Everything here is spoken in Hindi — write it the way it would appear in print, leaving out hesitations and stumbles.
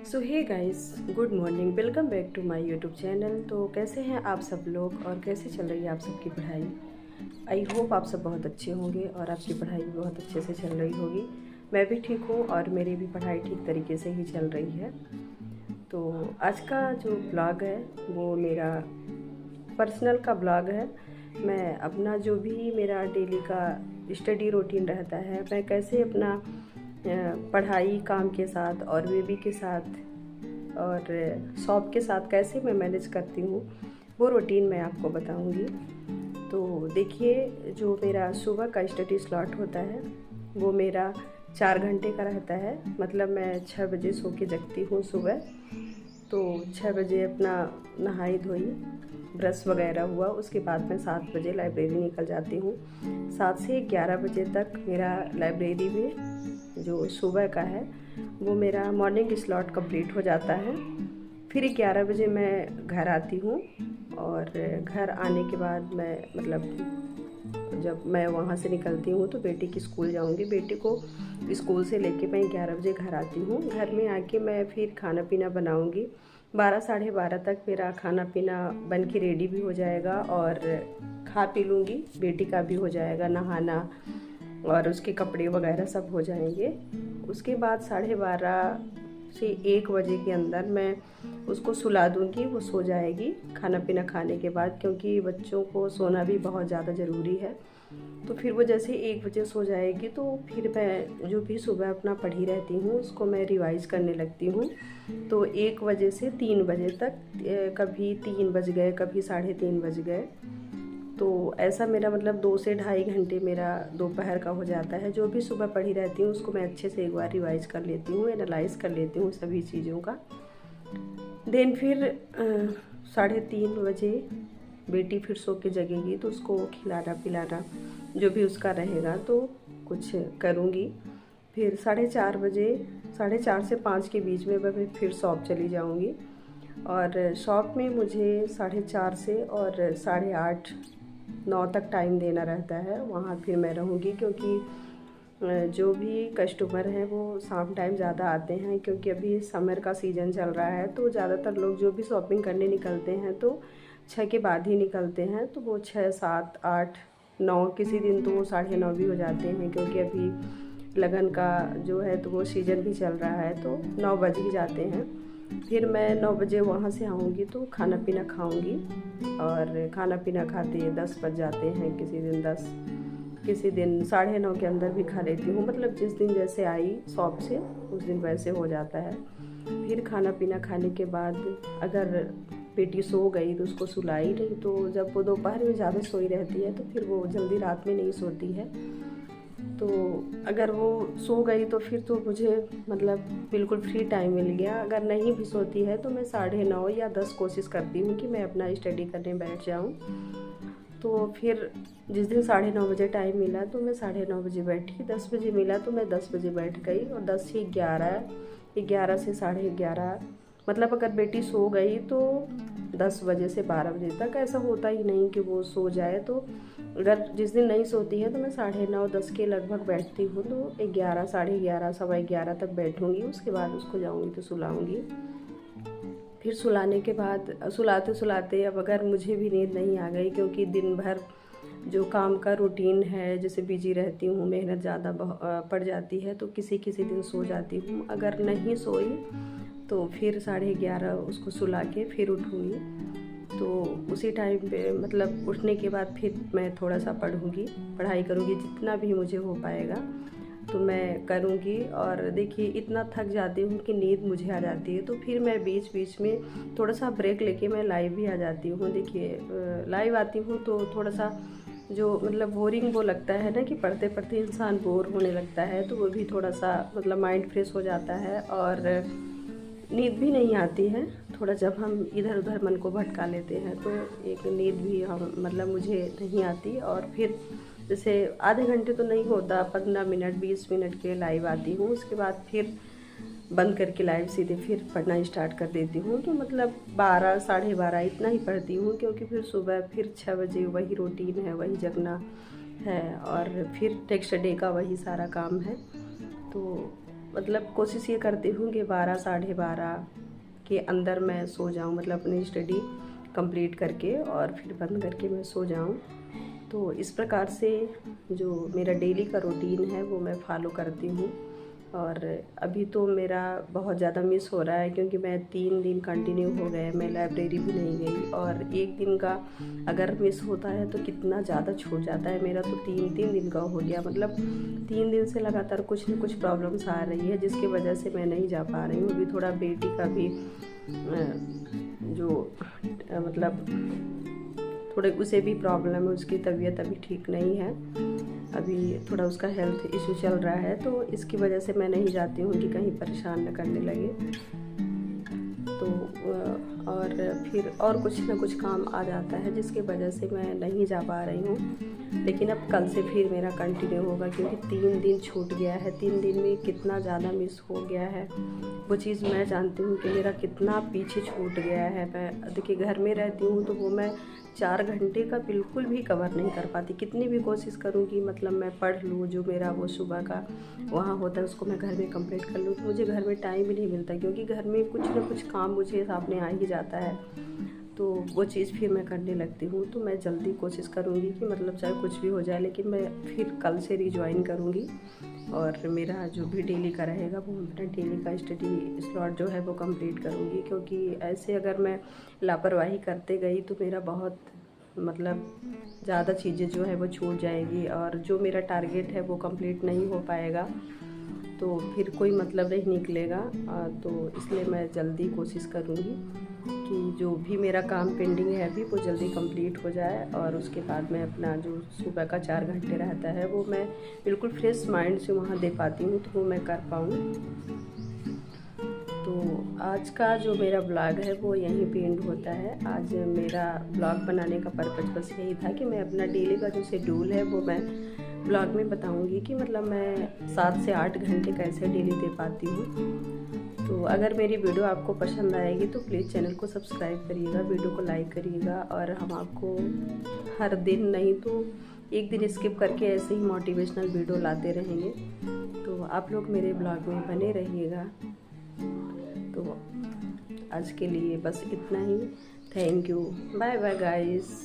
So hey guys, good morning, welcome back to my YouTube channel. तो कैसे हैं आप सब लोग और कैसे चल रही है आप सबकी पढ़ाई। आई होप आप सब बहुत अच्छे होंगे और आपकी पढ़ाई भी बहुत अच्छे से चल रही होगी। मैं भी ठीक हूँ और मेरी भी पढ़ाई ठीक तरीके से ही चल रही है। तो आज का जो ब्लॉग है वो मेरा पर्सनल का ब्लॉग है। मैं अपना जो भी मेरा डेली का स्टडी रूटीन रहता है, मैं कैसे अपना पढ़ाई काम के साथ और बेबी के साथ और शॉप के साथ कैसे मैं मैनेज करती हूँ, वो रूटीन मैं आपको बताऊँगी। तो देखिए, जो मेरा सुबह का स्टडी स्लॉट होता है वो मेरा 4 घंटे का रहता है। मतलब मैं 6 बजे सो के जगती हूँ सुबह। तो 6 बजे अपना नहाई धोई, ब्रश वगैरह हुआ, उसके बाद मैं 7 बजे लाइब्रेरी निकल जाती हूँ। 7 से 11 बजे तक मेरा लाइब्रेरी में जो सुबह का है वो मेरा मॉर्निंग स्लॉट कंप्लीट हो जाता है। फिर 11 बजे मैं घर आती हूँ और घर आने के बाद मैं जब मैं वहाँ से निकलती हूँ तो बेटी की स्कूल जाऊँगी। बेटी को स्कूल से लेके मैं 11 बजे घर आती हूँ। घर में आके मैं फिर खाना पीना बनाऊँगी। 12 साढ़े 12 तक मेरा खाना पीना बन के रेडी भी हो जाएगा और खा पी लूँगी। बेटी का भी हो जाएगा नहाना और उसके कपड़े वगैरह सब हो जाएंगे। उसके बाद 12:30 से 1 बजे के अंदर मैं उसको सुला दूँगी, वो सो जाएगी खाना पीना खाने के बाद, क्योंकि बच्चों को सोना भी बहुत ज़्यादा ज़रूरी है। तो फिर वो जैसे 1 बजे सो जाएगी तो फिर मैं जो भी सुबह अपना पढ़ी रहती हूँ उसको मैं रिवाइज़ करने लगती हूँ। तो 1 बजे से 3 बजे तक, कभी 3 बज गए, कभी 3:30 बज गए। तो ऐसा मेरा मतलब 2 से ढाई घंटे मेरा दोपहर का हो जाता है। जो भी सुबह पढ़ी रहती हूँ उसको मैं अच्छे से एक बार रिवाइज़ कर लेती हूँ, एनालाइज़ कर लेती हूँ सभी चीज़ों का। देन फिर 3:30 बजे बेटी फिर सो के जगेगी तो उसको खिलाना पिलाना जो भी उसका रहेगा तो कुछ करूँगी। फिर 4:30 बजे, 4:30 से 5 के बीच में मैं फिर शॉप चली जाऊँगी और शॉप में मुझे 4:30 से और 8:30 9 तक टाइम देना रहता है। वहाँ फिर मैं रहूँगी, क्योंकि जो भी कस्टमर हैं वो शाम टाइम ज़्यादा आते हैं, क्योंकि अभी समर का सीज़न चल रहा है। तो ज़्यादातर लोग जो भी शॉपिंग करने निकलते हैं तो 6 के बाद ही निकलते हैं। तो वो 6, 7, 8, 9, किसी दिन तो वो 9:30 भी हो जाते हैं, क्योंकि अभी लगन का जो है तो वो सीज़न भी चल रहा है, तो 9 बज ही जाते हैं। फिर मैं 9 बजे वहाँ से आऊँगी तो खाना पीना खाऊँगी और खाना पीना खाते 10 बज जाते हैं। किसी दिन 10, किसी दिन 9:30 के अंदर भी खा लेती हूँ। मतलब जिस दिन जैसे आई शॉप से उस दिन वैसे हो जाता है। फिर खाना पीना खाने के बाद अगर बेटी सो गई तो उसको सुलाई नहीं, तो जब वो दोपहर में ज़्यादा सोई रहती है तो फिर वो जल्दी रात में नहीं सोती है। तो अगर वो सो गई तो फिर तो मुझे मतलब बिल्कुल फ्री टाइम मिल गया। अगर नहीं भी सोती है तो मैं 9:30 या 10 कोशिश करती हूँ कि मैं अपना स्टडी करने बैठ जाऊँ। तो फिर जिस दिन 9:30 बजे टाइम मिला तो मैं 9:30 बजे बैठी, 10 बजे मिला तो मैं 10 बजे बैठ गई और 10 से 11, 11 से 11:30, मतलब अगर बेटी सो गई तो 10 बजे से 12 बजे तक। ऐसा होता ही नहीं कि वो सो जाए। तो अगर जिस दिन नहीं सोती है तो मैं 9:30 10 के लगभग बैठती हूँ, तो 11, 11:30, 11:15 तक बैठूँगी। उसके बाद उसको जाऊँगी तो सुलाऊँगी। फिर सुलाने के बाद सुलाते सुलाते अब अगर मुझे भी नींद नहीं आ गई, क्योंकि दिन भर जो काम का रूटीन है, जैसे बिजी रहती हूँ, मेहनत ज़्यादा पड़ जाती है, तो किसी किसी दिन सो जाती हूँ। अगर नहीं सोई तो फिर 11:30 उसको सुला के फिर उठूँगी। तो उसी टाइम पे मतलब उठने के बाद फिर मैं थोड़ा सा पढ़ाई करूँगी, जितना भी मुझे हो पाएगा तो मैं करूँगी। और देखिए, इतना थक जाती हूँ कि नींद मुझे आ जाती है, तो फिर मैं बीच बीच में थोड़ा सा ब्रेक लेके मैं लाइव भी आ जाती हूँ। देखिए, लाइव आती हूँ तो थोड़ा सा जो मतलब बोरिंग वो लगता है ना, कि पढ़ते पढ़ते इंसान बोर होने लगता है, तो वो भी थोड़ा सा मतलब माइंड फ्रेश हो जाता है और नींद भी नहीं आती है। थोड़ा जब हम इधर उधर मन को भटका लेते हैं तो एक नींद भी हम मतलब मुझे नहीं आती। और फिर जैसे आधे घंटे तो नहीं होता, 15 मिनट 20 मिनट के लाइव आती हूँ। उसके बाद फिर बंद करके लाइव सीधे फिर पढ़ना स्टार्ट कर देती हूँ। तो मतलब 12 12:30 इतना ही पढ़ती हूँ, क्योंकि फिर सुबह फिर 6 बजे वही रूटीन है, वही जगना है और फिर नेक्स्ट डे का वही सारा काम है। तो मतलब कोशिश ये करती हूँ कि 12 साढ़े 12 के अंदर मैं सो जाऊँ, मतलब अपनी स्टडी कंप्लीट करके और फिर बंद करके मैं सो जाऊँ। तो इस प्रकार से जो मेरा डेली का रूटीन है वो मैं फॉलो करती हूँ। और अभी तो मेरा बहुत ज़्यादा मिस हो रहा है, क्योंकि मैं 3 दिन कंटिन्यू हो गए मैं लाइब्रेरी भी नहीं गई। और एक दिन का अगर मिस होता है तो कितना ज़्यादा छूट जाता है। मेरा तो 3 दिन का हो गया, मतलब 3 दिन से लगातार कुछ न कुछ प्रॉब्लम्स आ रही है, जिसकी वजह से मैं नहीं जा पा रही हूँ। अभी थोड़ा बेटी का भी जो मतलब थोड़े उसे भी प्रॉब्लम है, उसकी तबीयत अभी ठीक नहीं है, अभी थोड़ा उसका हेल्थ इशू चल रहा है। तो इसकी वजह से मैं नहीं जाती हूँ कि कहीं परेशान न करने लगे। तो और फिर और कुछ ना कुछ काम आ जाता है, जिसकी वजह से मैं नहीं जा पा रही हूँ। लेकिन अब कल से फिर मेरा कंटिन्यू होगा, क्योंकि 3 दिन छूट गया है। 3 दिन में कितना ज़्यादा मिस हो गया है, वो चीज़ मैं जानती हूँ कि मेरा कितना पीछे छूट गया है। मैं देखिए घर में रहती हूँ तो वो मैं 4 घंटे का बिल्कुल भी कवर नहीं कर पाती। कितनी भी कोशिश करूँ कि मतलब मैं पढ़ लूँ, जो मेरा वो सुबह का वहाँ होता है उसको मैं घर में कंप्लीट कर लूँ, तो मुझे घर में टाइम ही नहीं मिलता, क्योंकि घर में कुछ ना कुछ काम मुझे सामने आ ही जाता है। तो वो चीज़ फिर मैं करने लगती हूँ। तो मैं जल्दी कोशिश करूँगी कि मतलब चाहे कुछ भी हो जाए, लेकिन मैं फिर कल से रिज्वाइन करूँगी। और मेरा जो भी डेली का रहेगा वो मेरा डेली का स्टडी स्लॉट जो है वो कंप्लीट करूँगी, क्योंकि ऐसे अगर मैं लापरवाही करते गई तो मेरा बहुत मतलब ज़्यादा चीज़ें जो है वो छूट जाएगी, और जो मेरा टारगेट है वो कंप्लीट नहीं हो पाएगा, तो फिर कोई मतलब नहीं निकलेगा। तो इसलिए मैं जल्दी कोशिश करूँगी कि जो भी मेरा काम पेंडिंग है अभी वो जल्दी कंप्लीट हो जाए, और उसके बाद मैं अपना जो सुबह का 4 घंटे रहता है वो मैं बिल्कुल फ्रेश माइंड से वहाँ दे पाती हूँ, तो वो मैं कर पाऊँ। तो आज का जो मेरा ब्लॉग है वो यहीं पे एंड होता है। आज मेरा ब्लॉग बनाने का पर्पज़ बस यही था कि मैं अपना डेली का जो शेड्यूल है वो मैं ब्लॉग में बताऊंगी कि मतलब मैं 7 से 8 घंटे कैसे डेली दे पाती हूँ। तो अगर मेरी वीडियो आपको पसंद आएगी तो प्लीज़ चैनल को सब्सक्राइब करिएगा, वीडियो को लाइक करिएगा, और हम आपको हर दिन नहीं तो एक दिन स्किप करके ऐसे ही मोटिवेशनल वीडियो लाते रहेंगे। तो आप लोग मेरे ब्लॉग में बने रहिएगा। तो आज के लिए बस इतना ही। Thank you, bye bye guys.